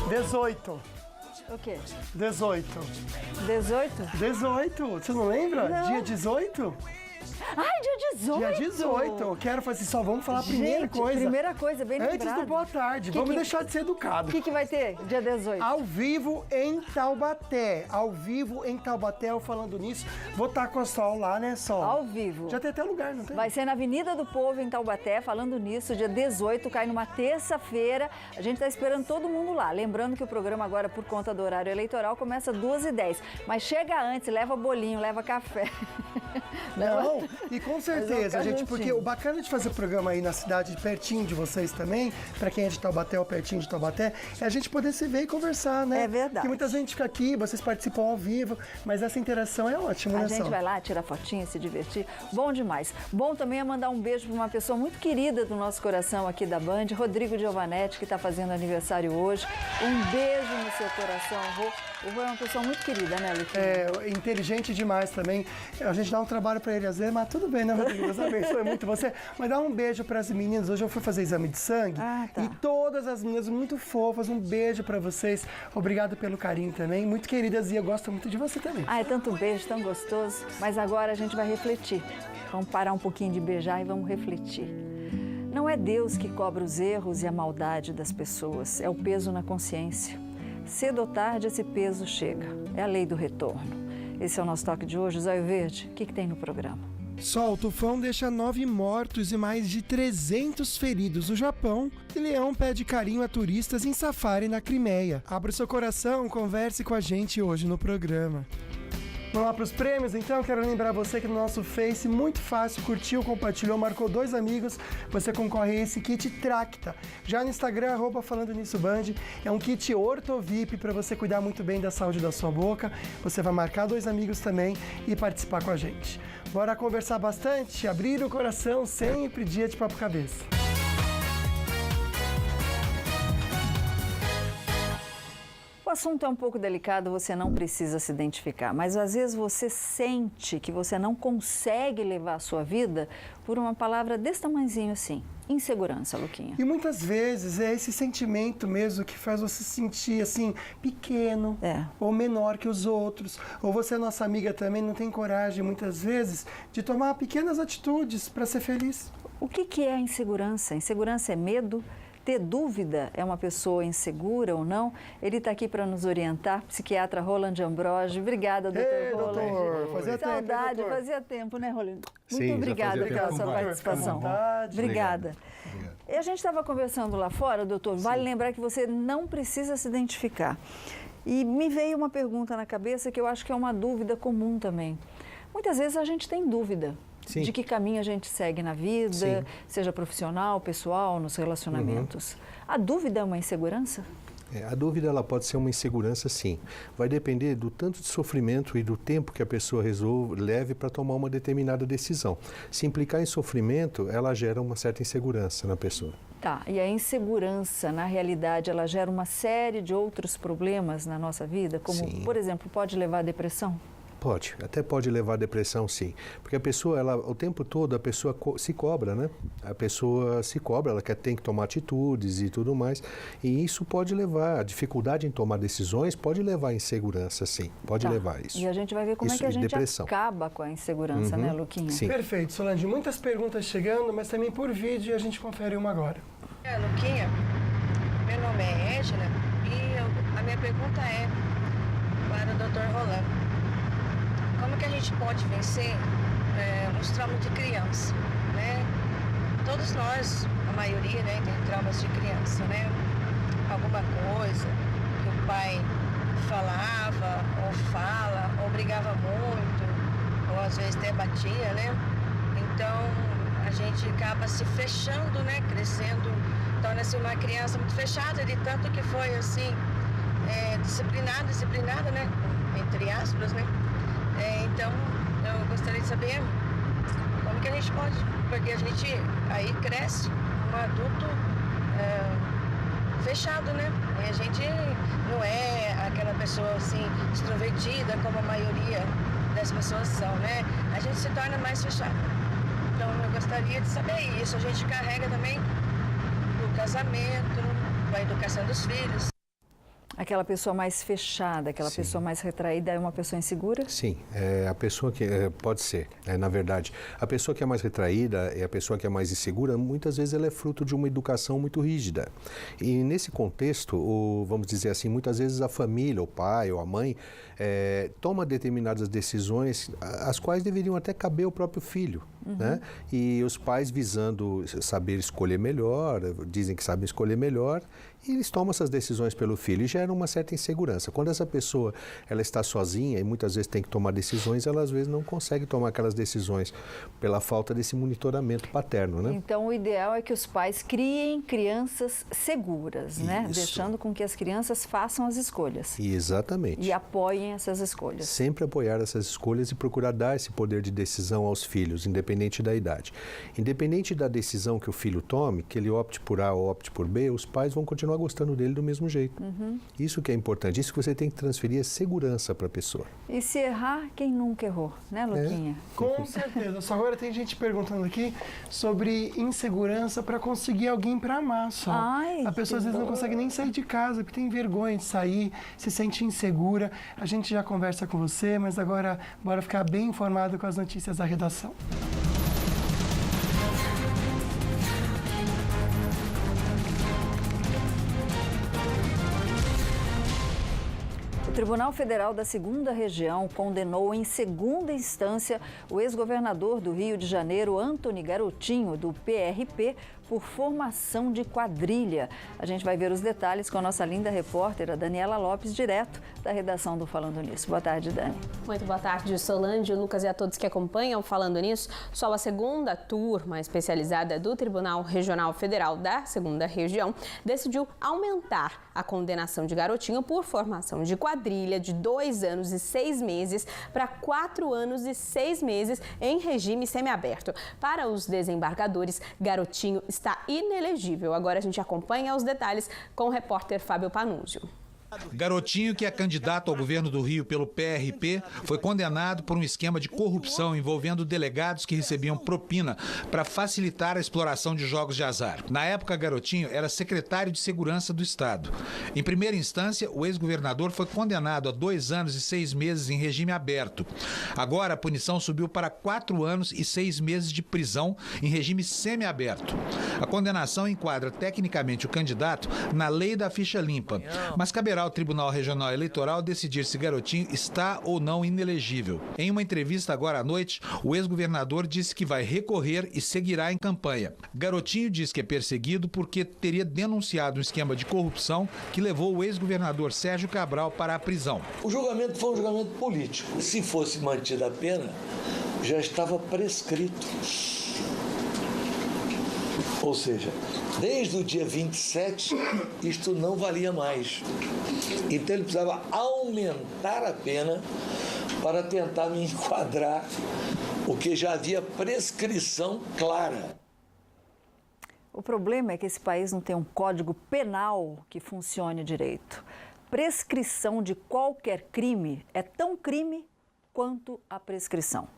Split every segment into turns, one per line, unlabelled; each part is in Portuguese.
18.
O quê?
18.
18?
18, você não lembra?
Não.
Dia 18?
Ai, dia 18!
Dia 18. Eu quero fazer só vamos falar a primeira
Gente,
coisa.
primeira coisa, bem lembrado.
Antes do boa tarde, vamos deixar de ser educado.
O que vai ter dia 18?
Ao vivo em Taubaté. Ao vivo em Taubaté, eu falando nisso. Vou estar com a Sol lá, né, Sol?
Ao vivo.
Já tem até lugar, não tem?
Vai ser na Avenida do Povo, em Taubaté, falando nisso, dia 18, cai numa terça-feira. A gente está esperando todo mundo lá. Lembrando que o programa agora, por conta do horário eleitoral, começa às 2h10. Mas chega antes, leva bolinho, leva café.
Não, e com certeza, gente, porque
juntinho.
o bacana de fazer programa aí na cidade, pertinho de vocês também, pra quem é de Taubaté ou pertinho de Taubaté, é a gente poder se ver e conversar, né?
É verdade.
Porque muita gente fica aqui, vocês participam ao vivo, mas essa interação é ótima, né,
A gente
Sol?
vai lá, tirar fotinha, se divertir. Bom demais. Bom também é mandar um beijo para uma pessoa muito querida do nosso coração aqui da Band, Rodrigo Giovanetti, que está fazendo aniversário hoje. Um beijo no seu coração, Rô. O Rô é uma pessoa muito querida, né, Luquinha?
É, inteligente demais também. A gente dá um trabalho pra ele às vezes, mas tudo bem, né, Rodrigo? Deus abençoe muito você. Mas dá um beijo pras meninas. Hoje eu fui fazer exame de sangue.
Ah, tá.
E todas as meninas muito fofas. Um beijo pra vocês. Obrigado pelo carinho também. Muito queridas e eu gosto muito de você também.
Ah, é tanto beijo, tão gostoso. Mas agora a gente vai refletir. Vamos parar um pouquinho de beijar e vamos refletir. Não é Deus que cobra os erros e a maldade das pessoas. É o peso na consciência. Cedo ou tarde esse peso chega. É a lei do retorno. Esse é o nosso toque de hoje. Zóio Verde, o que tem no programa?
Sol, o tufão deixa 9 mortos e mais de 300 feridos no Japão. E leão pede carinho a turistas em safari na Crimeia. Abra o seu coração, converse com a gente hoje no programa. Vamos lá para os prêmios, então? Quero lembrar você que no nosso Face, muito fácil, curtiu, compartilhou, marcou 2 amigos, você concorre a esse kit Tracta. Já no Instagram, @Falando Nisso Band, é um kit Ortovip para você cuidar muito bem da saúde da sua boca. Você vai marcar 2 amigos também e participar com a gente. Bora conversar bastante, abrir o coração, sempre dia de papo cabeça.
O assunto é um pouco delicado, você não precisa se identificar, mas às vezes você sente que você não consegue levar a sua vida por uma palavra desse tamanhozinho assim, insegurança, Luquinha.
E muitas vezes é esse sentimento mesmo que faz você se sentir assim, pequeno, ou menor que os outros. Ou você, nossa amiga, também não tem coragem, muitas vezes, de tomar pequenas atitudes para ser feliz.
O que é a insegurança? Insegurança é medo? Ter dúvida é uma pessoa insegura ou não? Ele está aqui para nos orientar, psiquiatra Roland Ambrogi. Obrigada, doutor Roland.
Doutor, fazia
saudade,
tempo,
fazia tempo, né, Roland?
Sim,
muito obrigada pela sua participação. Obrigada.
Obrigado.
E a gente estava conversando lá fora, doutor, vale lembrar que você não precisa se identificar. E me veio uma pergunta na cabeça que eu acho que é uma dúvida comum também. Muitas vezes a gente tem dúvida.
Sim.
De que caminho a gente segue na vida,
Sim.
seja profissional, pessoal, nos relacionamentos. A dúvida é uma insegurança?
A dúvida ela pode ser uma insegurança, sim. Vai depender do tanto de sofrimento e do tempo que a pessoa leve para tomar uma determinada decisão. Se implicar em sofrimento, ela gera uma certa insegurança na pessoa.
Tá, e a insegurança, na realidade, ela gera uma série de outros problemas na nossa vida, como,
Sim.
por exemplo, pode levar à depressão?
Pode, até pode levar à depressão, sim. Porque a pessoa, o tempo todo, a pessoa se cobra, né? A pessoa se cobra, ela tem que tomar atitudes e tudo mais. E isso pode levar, a dificuldade em tomar decisões pode levar à insegurança, sim. Pode levar a isso.
E a gente vai ver como
Isso,
é que a gente
depressão.
acaba com a insegurança, né, Luquinha?
Sim.
Perfeito, Solange. Muitas perguntas chegando, mas também por vídeo e a gente confere uma agora.
Luquinha, meu nome é Égila e a minha pergunta é para o Dr. Roland. Como que a gente pode vencer os traumas de criança, né? Todos nós, a maioria, né, tem traumas de criança, né? Alguma coisa que o pai falava ou fala, ou brigava muito, ou às vezes até batia, né? Então, a gente acaba se fechando, né? Crescendo, torna-se uma criança muito fechada, de tanto que foi, assim, disciplinada, né? Entre aspas, né? Então, eu gostaria de saber como que a gente pode, porque a gente aí cresce um adulto fechado, né? E a gente não é aquela pessoa assim extrovertida como a maioria das pessoas são, né? A gente se torna mais fechado. Então, eu gostaria de saber isso. A gente carrega também o casamento, a educação dos filhos.
Aquela pessoa mais fechada, aquela
Sim.
pessoa mais retraída é uma pessoa insegura?
Sim, a pessoa que pode ser, na verdade, a pessoa que é mais retraída e a pessoa que é mais insegura, muitas vezes ela é fruto de uma educação muito rígida. E nesse contexto, vamos dizer assim, muitas vezes a família, o pai ou a mãe, toma determinadas decisões, as quais deveriam até caber ao próprio filho. Né? E os pais visando saber escolher melhor, dizem que sabem escolher melhor, e eles tomam essas decisões pelo filho e geram uma certa insegurança. Quando essa pessoa ela está sozinha e muitas vezes tem que tomar decisões, ela às vezes não consegue tomar aquelas decisões pela falta desse monitoramento paterno, né?
Então, o ideal é que os pais criem crianças seguras, né?
Isso.
Deixando com que as crianças façam as escolhas.
Exatamente.
E apoiem essas escolhas.
Sempre apoiar essas escolhas e procurar dar esse poder de decisão aos filhos, independente da idade. Independente da decisão que o filho tome, que ele opte por A ou opte por B, os pais vão continuar gostando dele do mesmo jeito. Isso que é importante, isso que você tem que transferir é segurança para a pessoa.
E se errar, quem nunca errou, né, Luquinha?
Com certeza. Só agora tem gente perguntando aqui sobre insegurança para conseguir alguém para amar só.
Ai,
a pessoa às vezes não consegue nem sair de casa porque tem vergonha de sair, se sente insegura. A gente já conversa com você, mas agora bora ficar bem informado com as notícias da redação.
O Tribunal Federal da 2ª Região condenou em segunda instância o ex-governador do Rio de Janeiro, Antony Garotinho, do PRP, por formação de quadrilha. A gente vai ver os detalhes com a nossa linda repórter, a Daniela Lopes, direto da redação do Falando Nisso. Boa tarde, Dani.
Muito boa tarde, Solange, Lucas e a todos que acompanham Falando Nisso. Só a segunda turma especializada do Tribunal Regional Federal da 2ª Região decidiu aumentar a condenação de Garotinho por formação de quadrilha de 2 anos e 6 meses para 4 anos e 6 meses em regime semiaberto. Para os desembargadores, Garotinho está inelegível. Agora a gente acompanha os detalhes com o repórter Fábio Panúzio.
Garotinho, que é candidato ao governo do Rio pelo PRP, foi condenado por um esquema de corrupção envolvendo delegados que recebiam propina para facilitar a exploração de jogos de azar. Na época, Garotinho era secretário de Segurança do Estado. Em primeira instância, o ex-governador foi condenado a 2 anos e 6 meses em regime aberto. Agora, a punição subiu para 4 anos e 6 meses de prisão em regime semiaberto. A condenação enquadra tecnicamente o candidato na lei da ficha limpa, mas caberá ao Tribunal Regional Eleitoral decidir se Garotinho está ou não inelegível. Em uma entrevista agora à noite, o ex-governador disse que vai recorrer e seguirá em campanha. Garotinho diz que é perseguido porque teria denunciado um esquema de corrupção que levou o ex-governador Sérgio Cabral para a prisão.
O julgamento foi um julgamento político. Se fosse mantida a pena, já estava prescrito. Ou seja, desde o dia 27, isto não valia mais. Então ele precisava aumentar a pena para tentar me enquadrar, porque já havia prescrição clara.
O problema é que esse país não tem um código penal que funcione direito. Prescrição de qualquer crime é tão crime quanto a prescrição.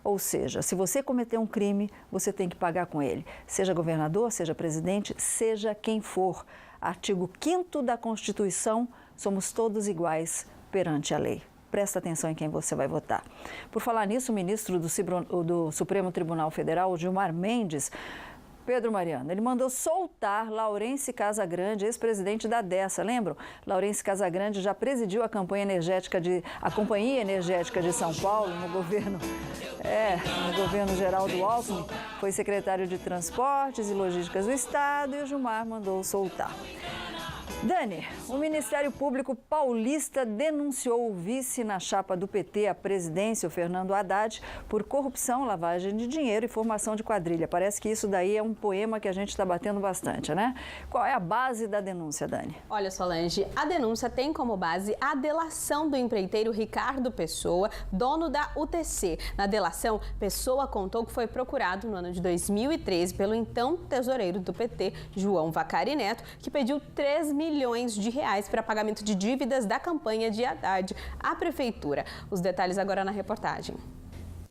Ou seja, se você cometer um crime, você tem que pagar com ele. Seja governador, seja presidente, seja quem for. Artigo 5º da Constituição, somos todos iguais perante a lei. Presta atenção em quem você vai votar. Por falar nisso, o ministro do Supremo Tribunal Federal, Gilmar Mendes, Pedro Mariano, ele mandou soltar Laurence Casagrande, ex-presidente da Dessa, lembram? Laurence Casagrande já presidiu a Companhia Energética de São Paulo no governo Geraldo Alckmin, foi secretário de Transportes e Logísticas do Estado e o Gilmar mandou soltar. Dani, o Ministério Público Paulista denunciou o vice na chapa do PT à presidência, o Fernando Haddad, por corrupção, lavagem de dinheiro e formação de quadrilha. Parece que isso daí é um poema que a gente está batendo bastante, né? Qual é a base da denúncia, Dani?
Olha, Solange, a denúncia tem como base a delação do empreiteiro Ricardo Pessoa, dono da UTC. Na delação, Pessoa contou que foi procurado no ano de 2013 pelo então tesoureiro do PT, João Vacari Neto, que pediu 3 milhões de reais para pagamento de dívidas da campanha de Haddad à prefeitura. Os detalhes agora na reportagem.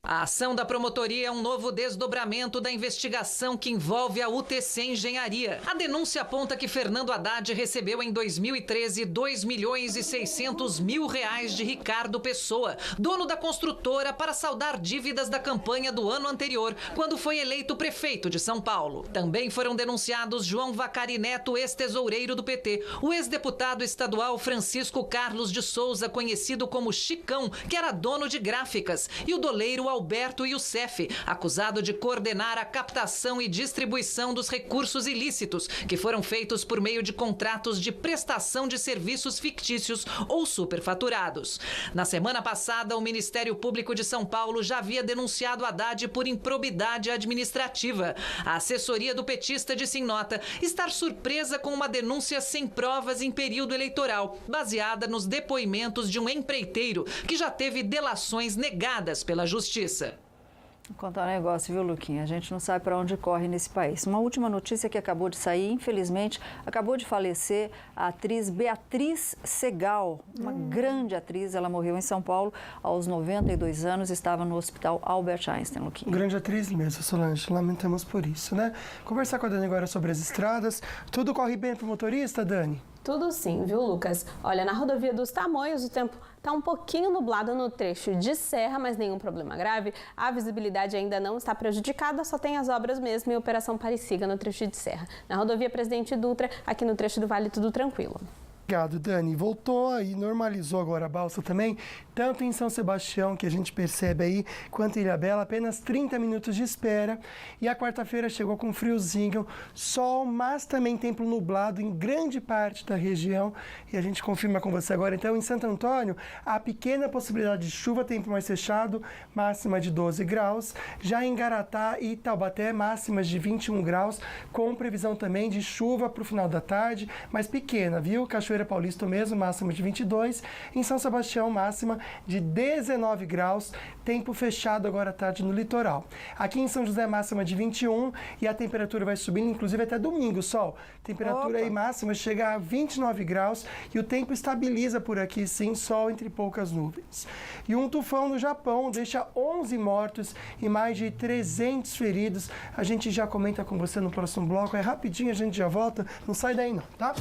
A ação da promotoria é um novo desdobramento da investigação que envolve a UTC Engenharia. A denúncia aponta que Fernando Haddad recebeu em 2013 R$2.600.000 de Ricardo Pessoa, dono da construtora, para saldar dívidas da campanha do ano anterior, quando foi eleito prefeito de São Paulo. Também foram denunciados João Vacari Neto, ex-tesoureiro do PT, o ex-deputado estadual Francisco Carlos de Souza, conhecido como Chicão, que era dono de gráficas, e o doleiro Alberto Youssef, acusado de coordenar a captação e distribuição dos recursos ilícitos que foram feitos por meio de contratos de prestação de serviços fictícios ou superfaturados. Na semana passada, o Ministério Público de São Paulo já havia denunciado Haddad por improbidade administrativa. A assessoria do petista disse em nota estar surpresa com uma denúncia sem provas em período eleitoral, baseada nos depoimentos de um empreiteiro que já teve delações negadas pela Justiça.
Vou contar um negócio, viu, Luquinha? A gente não sabe para onde corre nesse país. Uma última notícia que acabou de sair, infelizmente, acabou de falecer a atriz Beatriz Segal, uma grande atriz. Ela morreu em São Paulo aos 92 anos, estava no Hospital Albert Einstein, Luquinha.
Grande atriz mesmo, Solange. Lamentamos por isso, né? Conversar com a Dani agora sobre as estradas. Tudo corre bem para o motorista, Dani?
Tudo sim, viu, Lucas? Olha, na rodovia dos Tamoios, o tempo está um pouquinho nublado no trecho de serra, mas nenhum problema grave. A visibilidade ainda não está prejudicada, só tem as obras mesmo e Operação Pareciga no trecho de serra. Na rodovia Presidente Dutra, aqui no trecho do Vale, tudo tranquilo.
Obrigado, Dani. Voltou e normalizou agora a balsa também, tanto em São Sebastião, que a gente percebe aí, quanto em Ilhabela, apenas 30 minutos de espera. E a quarta-feira chegou com friozinho, sol, mas também tempo nublado em grande parte da região. E a gente confirma com você agora. Então, em Santo Antônio, há pequena possibilidade de chuva, tempo mais fechado, máxima de 12 graus. Já em Garatá e Taubaté, máximas de 21 graus, com previsão também de chuva para o final da tarde, mas pequena, viu? Cachoeira Paulista mesmo, máxima de 22. Em São Sebastião, máxima de 19 graus, tempo fechado agora à tarde no litoral. Aqui em São José, máxima de 21 e a temperatura vai subindo, inclusive até domingo, sol. Temperatura aí máxima chega a 29 graus e o tempo estabiliza por aqui, sim, sol entre poucas nuvens. E um tufão no Japão deixa 11 mortos e mais de 300 feridos. A gente já comenta com você no próximo bloco, é rapidinho, a gente já volta, não sai daí não, tá?